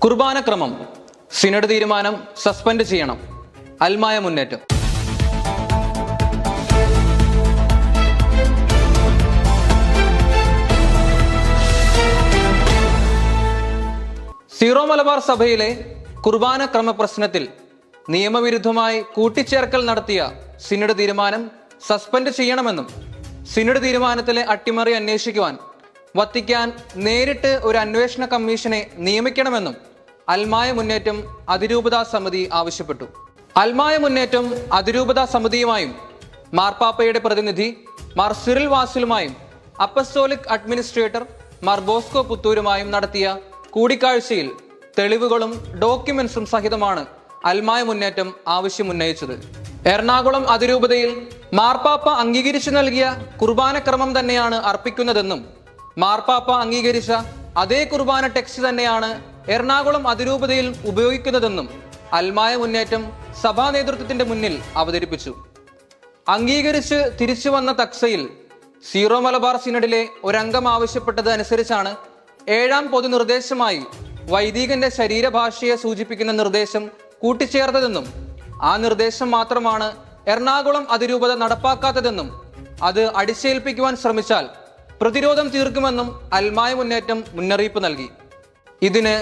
കുർബാനക്രമം synod തീരുമാനം suspend ചെയ്യണം. അൽമായ മുന്നേറ്റം. സീറോ മലബാർ സഭയിലെ കുർബാന ക്രമ പ്രശ്നത്തിൽ നിയമവിരുദ്ധമായി കൂട്ടിച്ചേർക്കൽ നടത്തിയ സിനഡ് തീരുമാനം സസ്പെൻഡ് ചെയ്യണമെന്നും സിനഡ് തീരുമാനത്തിലെ അട്ടിമറി അന്വേഷിക്കുവാൻ വത്തിക്കാൻ നേരിട്ട് ഒരു അന്വേഷണ കമ്മീഷനെ നിയമിക്കണമെന്നും അൽമായ മുന്നേറ്റം അതിരൂപതാ സമിതി ആവശ്യപ്പെട്ടു. അൽമായ മുന്നേറ്റം അതിരൂപതാ സമിതിയുമായും മാർപ്പാപ്പയുടെ പ്രതിനിധി മാർ സിറിൽ വാസിലുമായും അപ്പസ്തോലിക് അഡ്മിനിസ്ട്രേറ്റർ മാർ ബോസ്കോ പുത്തൂരുമായും നടത്തിയ കൂടിക്കാഴ്ചയിൽ തെളിവുകളും ഡോക്യുമെന്റ്സും സഹിതമാണ് അൽമായ മുന്നേറ്റം ആവശ്യമുന്നയിച്ചത്. എറണാകുളം അതിരൂപതയിൽ മാർപ്പാപ്പ അംഗീകരിച്ചു നൽകിയ കുർബാനക്രമം തന്നെയാണ് അർപ്പിക്കുന്നതെന്നും മാർപ്പാപ്പ അംഗീകരിച്ച അതേ കുർബാന ടെക്സ്റ്റ് തന്നെയാണ് എറണാകുളം അതിരൂപതയിൽ ഉപയോഗിക്കുന്നതെന്നും അൽമായ മുന്നേറ്റം സഭാ നേതൃത്വത്തിന്റെ മുന്നിൽ അവതരിപ്പിച്ചു. അംഗീകരിച്ച് തിരിച്ചു വന്ന തക്സയിൽ സീറോ മലബാർ സിനഡിലെ ഒരംഗം ആവശ്യപ്പെട്ടത് അനുസരിച്ചാണ് 7ാം പൊതുനിർദ്ദേശമായി വൈദികന്റെ ശരീരഭാഷയെ സൂചിപ്പിക്കുന്ന നിർദ്ദേശം കൂട്ടിച്ചേർത്തതെന്നും ആ നിർദ്ദേശം മാത്രമാണ് എറണാകുളം അതിരൂപത നടപ്പാക്കാത്തതെന്നും അത് അടിച്ചേൽപ്പിക്കുവാൻ ശ്രമിച്ചാൽ പ്രതിരോധം തീർക്കുമെന്നും അൽമായ മുന്നേറ്റം മുന്നറിയിപ്പ് നൽകി. ഇതിന്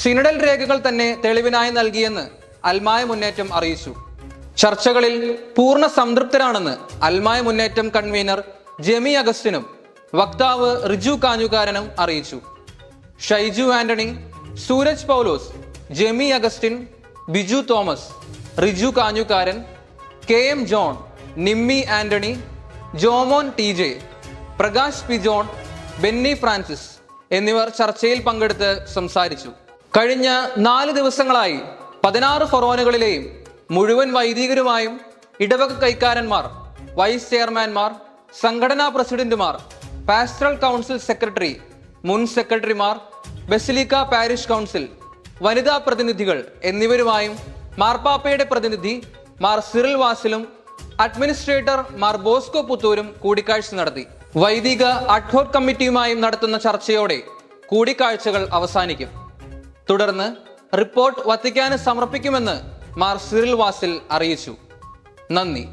സിനഡൽ രേഖകൾ തന്നെ തെളിവിനായി നൽകിയെന്ന് അൽമായ മുന്നേറ്റം അറിയിച്ചു. ചർച്ചകളിൽ പൂർണ്ണ സംതൃപ്തരാണെന്ന് അൽമായ മുന്നേറ്റം കൺവീനർ ജെമി അഗസ്റ്റിനും വക്താവ് റിജു കാഞ്ഞുകാരനും അറിയിച്ചു. Shaiju Antony, Sooraj Paulose, Jemi Augustine, Biju Thomas, Riju Kanjukaran, KM John, Nimmi Antony, Jomon TJ, Prakash P John, Benny Francis എന്നിവർ ചർച്ചയിൽ പങ്കെടുത്ത് സംസാരിച്ചു. കഴിഞ്ഞ 4 ദിവസങ്ങളായി 16 ഫൊറോനുകളിലെയും മുഴുവൻ വൈദികരുമായും ഇടവക കൈക്കാരന്മാർ, വൈസ് ചെയർമാൻമാർ, സംഘടനാ പ്രസിഡന്റുമാർ, പാസ്റ്ററൽ കൗൺസിൽ സെക്രട്ടറി, മുൻ സെക്രട്ടറിമാർ, ബസിലിക്ക പാരിഷ് കൗൺസിൽ, വനിതാ പ്രതിനിധികൾ എന്നിവരുമായും മാർപ്പാപ്പയുടെ പ്രതിനിധി മാർ സിറിൽ വാസിലും അഡ്മിനിസ്ട്രേറ്റർ മാർ ബോസ്കോ പുത്തൂരും കൂടിക്കാഴ്ച നടത്തി. വൈദിക അഡ്ഹോക് കമ്മിറ്റിയുമായും നടത്തുന്ന ചർച്ചയോടെ കൂടിക്കാഴ്ചകൾ അവസാനിക്കും. തുടർന്ന് റിപ്പോർട്ട് വത്തിക്കാന് സമർപ്പിക്കുമെന്ന് മാർ സിറിൽ വാസിൽ അറിയിച്ചു. നന്ദി.